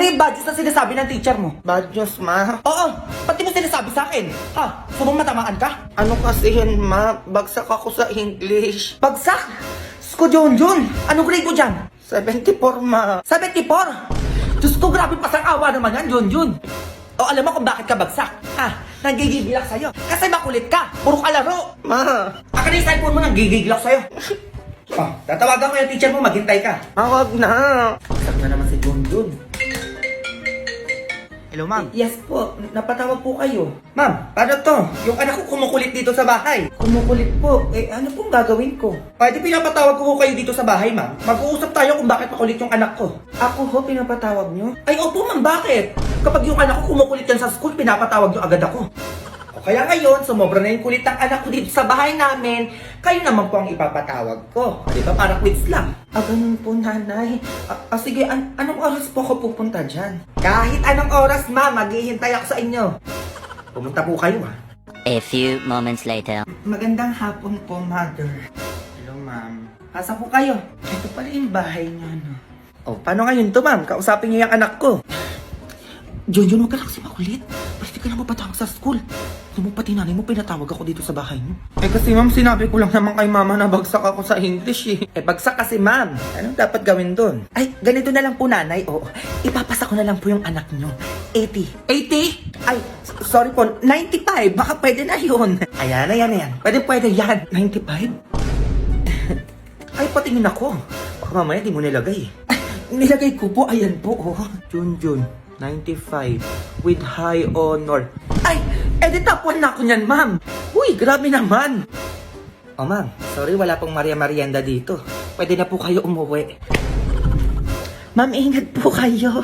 yung badges na sinasabi ng teacher mo? Badges, ma? Oo, pati mo sinasabi sa akin. Ha? Sabang matamaan ka? Ano kasi yan, ma? Bagsak ako sa English. Bagsak? Sko Junjun, anong grade mo dyan? 74, ma. 74! Diyos ko, grabe pasang-awa naman yan, Junjun. O alam mo kung bakit ka bagsak? Ha? Nagigigilak sa'yo. Kasi makulit ka. Puro ka laro. Ma, Aka na yung cellphone mo, nagigigilak sa'yo. Oh, tatawagan ko yung teacher mo, maghintay ka. wag na. Sak na naman si Junjun. Hello, ma'am. Yes po, napatawag po kayo. Ma'am, paano to? Yung anak ko kumukulit dito sa bahay. Kumukulit po? Eh, ano pong gagawin ko? Pwede pinapatawag ko kayo dito sa bahay, ma'am. Mag-uusap tayo kung bakit makulit yung anak ko. Ako ho, pinapatawag nyo? Ay, opo ma'am, bakit? Kapag yung anak ko kumukulit yan sa school, pinapatawag nyo agad ako. O kaya ngayon, sumobra na yung kulit ng anak ko dito sa bahay namin, kayo naman po ang ipapatawag ko. Di ba? Para quits lang. Ah, ganun po, nanay. Sige, anong oras po ako pupunta dyan? Kahit anong oras, ma, maghihintay ako sa inyo. Pumunta po kayo, ha? A few moments later. Magandang hapon po, mother. Hello, ma'am. Pasok po kayo. Ito pala yung bahay niyo, no? Oh, paano ngayon to, ma'am? Kausapin niyo yung anak ko. Junjun, huwag ka lang kasi makulit. Pwede ka lang mapatawag sa school. Ano mo pati nanay mo, pinatawag ako dito sa bahay mo. Eh kasi, ma'am, sinabi ko lang naman kay mama na bagsak ako sa English, eh. Eh, bagsak kasi, ma'am. Anong dapat gawin doon? Ay, ganito na lang po, nanay. Oo, ipapasa ko na lang po yung anak nyo. 80. 80? Ay, sorry po, 95. Baka pwede na yun. Ayan, ayan. Pwede yan. 95? Ay, patingin ako. Baka mamaya di mo nilagay. Ay, nilagay ko po. Ayan po, oh. Junjun, 95. With high honor. Ay, edi top 1 na ako niyan, ma'am. Uy, grabe naman. Oh, ma'am, sorry, wala pong Maria Marienda dito. Pwede na po kayo umuwi. Ma'am, ingat po kayo.